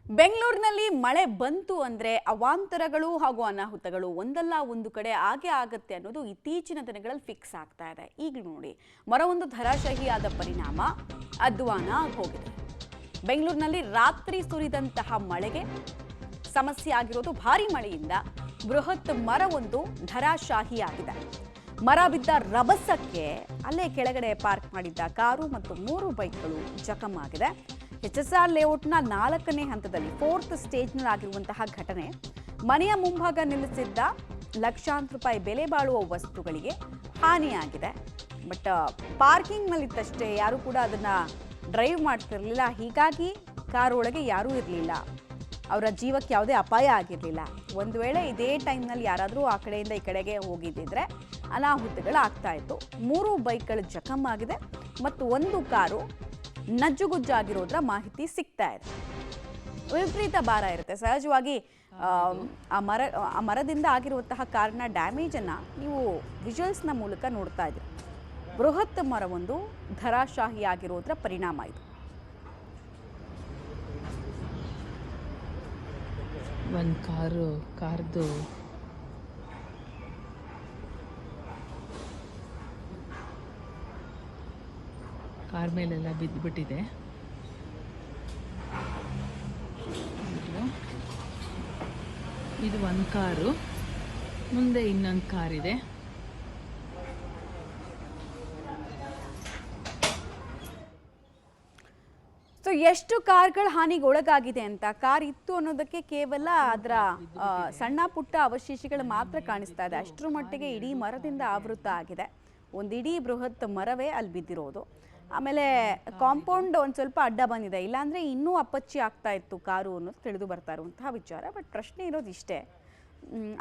ಬೆಂಗಳೂರಿನಲ್ಲಿ ಮಳೆ ಬಂತು ಅಂದ್ರೆ ಅವಾಂತರಗಳು ಹಾಗೂ ಅನಾಹುತಗಳು ಒಂದಲ್ಲ ಒಂದು ಕಡೆ ಆಗೇ ಆಗುತ್ತೆ ಅನ್ನೋದು ಇತ್ತೀಚಿನ ದಿನಗಳಲ್ಲಿ ಫಿಕ್ಸ್ ಆಗ್ತಾ ಇದೆ. ಈಗ ನೋಡಿ, ಮರವೊಂದು ಧರಾಶಾಹಿಯಾದ ಪರಿಣಾಮ ಅಧ್ವಾನ ಹೋಗಿದೆ. ಬೆಂಗಳೂರಿನಲ್ಲಿ ರಾತ್ರಿ ಸುರಿದಂತಹ ಮಳೆಗೆ ಸಮಸ್ಯೆ ಆಗಿರೋದು ಭಾರಿ ಮಳೆಯಿಂದ ಬೃಹತ್ ಮರವೊಂದು ಧರಾಶಾಹಿಯಾಗಿದೆ. ಮರ ಬಿದ್ದ ರಭಸಕ್ಕೆ ಅಲ್ಲೇ ಕೆಳಗಡೆ ಪಾರ್ಕ್ ಮಾಡಿದ್ದ ಕಾರು ಮತ್ತು 3 ಬೈಕ್ಗಳು ಜಖಮಾಗಿದೆ. HSR ಲೇಔಟ್ನ 4ನೇ ಹಂತದಲ್ಲಿ 4th ಸ್ಟೇಜ್ನಲ್ಲಿ ಆಗಿರುವಂತಹ ಘಟನೆ. ಮನೆಯ ಮುಂಭಾಗ ನಿಲ್ಲಿಸಿದ್ದ ಲಕ್ಷಾಂತರ ರೂಪಾಯಿ ಬೆಲೆ ಬಾಳುವ ವಸ್ತುಗಳಿಗೆ ಹಾನಿಯಾಗಿದೆ. ಬಟ್ ಪಾರ್ಕಿಂಗ್ನಲ್ಲಿತ್ತಷ್ಟೇ, ಯಾರು ಕೂಡ ಅದನ್ನ ಡ್ರೈವ್ ಮಾಡ್ತಿರ್ಲಿಲ್ಲ. ಹೀಗಾಗಿ ಕಾರ್ ಒಳಗೆ ಯಾರೂ ಇರಲಿಲ್ಲ. ಅವರ ಜೀವಕ್ಕೆ ಯಾವುದೇ ಅಪಾಯ ಆಗಿರಲಿಲ್ಲ. ಒಂದು ವೇಳೆ ಇದೇ ಟೈಮ್ನಲ್ಲಿ ಯಾರಾದರೂ ಆ ಕಡೆಯಿಂದ ಈ ಕಡೆಗೆ ಹೋಗಿದ್ದಿದ್ರೆ ಅನಾಹುತಗಳಾಗ್ತಾ ಇತ್ತು. 3 ಬೈಕ್ಗಳು ಜಖಮಾಗಿದೆ ಮತ್ತು 1 ಕಾರು ನಜ್ಜುಗುಜ್ಜಾಗಿರೋದ್ರ ಮಾಹಿತಿ ಸಿಗ್ತಾ ಇದೆ. ವಿಪರೀತ ಭಾರ ಇರುತ್ತೆ ಸಹಜವಾಗಿ. ಆ ಮರದಿಂದ ಆಗಿರುವಂತಹ ಕಾರಿನ ಡ್ಯಾಮೇಜನ್ನು ನೀವು ವಿಜುವಲ್ಸ್ನ ಮೂಲಕ ನೋಡ್ತಾ ಇದ್ದೀರಿ. ಬೃಹತ್ ಮರವೊಂದು ಧರಾಶಾಹಿಯಾಗಿರೋದ್ರ ಪರಿಣಾಮ ಇದು. ಒಂದು ಕಾರ್ದು ಕಾರ್ ಮೇಲೆಲ್ಲ ಬಿದ್ದುಬಿಟ್ಟಿದೆ. ಇದು ಒಂದು ಕಾರು, ಮುಂದೆ ಇನ್ನೊಂದು ಕಾರಿದೆ. ಸೊ ಎಷ್ಟು ಕಾರ್ಗಳು ಹಾನಿಗೆ ಒಳಗಾಗಿದೆ ಅಂತ, ಕಾರ್ ಇತ್ತು ಅನ್ನೋದಕ್ಕೆ ಕೇವಲ ಅದರ ಸಣ್ಣ ಪುಟ್ಟ ಅವಶೇಷಗಳು ಮಾತ್ರ ಕಾಣಿಸ್ತಾ ಇದೆ. ಅಷ್ಟರ ಮಟ್ಟಿಗೆ ಇಡೀ ಮರದಿಂದ ಆವೃತ ಆಗಿದೆ. ಒಂದು ಇಡೀ ಬೃಹತ್ ಮರವೇ ಅಲ್ಲಿ ಬಿದ್ದಿರೋದು. ಆಮೇಲೆ ಕಾಂಪೌಂಡ್ ಒಂದು ಸ್ವಲ್ಪ ಅಡ್ಡ ಬಂದಿದೆ, ಇಲ್ಲಾಂದರೆ ಇನ್ನೂ ಅಪ್ಪಚ್ಚಿ ಆಗ್ತಾ ಇತ್ತು ಕಾರು ಅನ್ನೋದು ತಿಳಿದು ಬರ್ತಾ ಇರುವಂತಹ ವಿಚಾರ. ಬಟ್ ಪ್ರಶ್ನೆ ಇರೋದು ಇಷ್ಟೇ,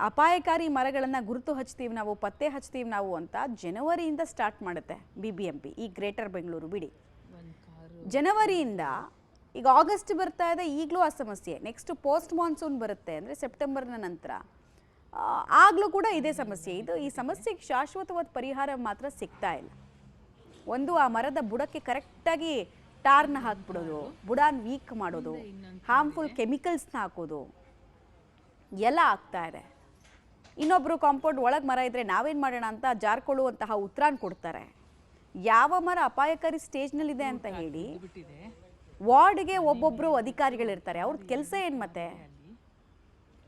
ಅಪಾಯಕಾರಿ ಮರಗಳನ್ನು ಗುರುತು ಹಚ್ತೀವಿ ನಾವು, ಪತ್ತೆ ಹಚ್ತೀವಿ ನಾವು ಅಂತ ಜನವರಿಯಿಂದ ಸ್ಟಾರ್ಟ್ ಮಾಡುತ್ತೆ BBMP. ಈ ಗ್ರೇಟರ್ ಬೆಂಗಳೂರು ಬಿಡಿ, ಜನವರಿಯಿಂದ ಈಗ ಆಗಸ್ಟ್ ಬರ್ತಾ ಇದೆ, ಈಗಲೂ ಆ ಸಮಸ್ಯೆ. ನೆಕ್ಸ್ಟ್ ಪೋಸ್ಟ್ ಮಾನ್ಸೂನ್ ಬರುತ್ತೆ ಅಂದರೆ ಸೆಪ್ಟೆಂಬರ್ನ ನಂತರ, ಆಗಲೂ ಕೂಡ ಇದೇ ಸಮಸ್ಯೆ. ಈ ಸಮಸ್ಯೆಗೆ ಶಾಶ್ವತವಾದ ಪರಿಹಾರ ಮಾತ್ರ ಸಿಗ್ತಾ ಇಲ್ಲ. ಒಂದು, ಆ ಮರದ ಬುಡಕ್ಕೆ ಕರೆಕ್ಟಾಗಿ ಟಾರ್ನ ಹಾಕ್ಬಿಡೋದು, ಬುಡಾನ್ ವೀಕ್ ಮಾಡೋದು, ಹಾರ್ಮ್ಫುಲ್ ಕೆಮಿಕಲ್ಸ್ನ ಹಾಕೋದು ಎಲ್ಲ ಆಗ್ತಾ ಇದೆ. ಇನ್ನೊಬ್ಬರು ಕಾಂಪೌಂಡ್ ಒಳಗೆ ಮರ ಇದ್ದರೆ ನಾವೇನು ಮಾಡೋಣ ಅಂತ ಜಾರ್ಕೊಳ್ಳುವಂತಹ ಉತ್ತರಾನ ಕೊಡ್ತಾರೆ. ಯಾವ ಮರ ಅಪಾಯಕಾರಿ ಸ್ಟೇಜ್ನಲ್ಲಿದೆ ಅಂತ ಹೇಳಿ ವಾರ್ಡ್ಗೆ ಒಬ್ಬೊಬ್ಬರು ಅಧಿಕಾರಿಗಳಿರ್ತಾರೆ. ಅವ್ರದ್ದು ಕೆಲಸ ಏನು ಮತ್ತೆ?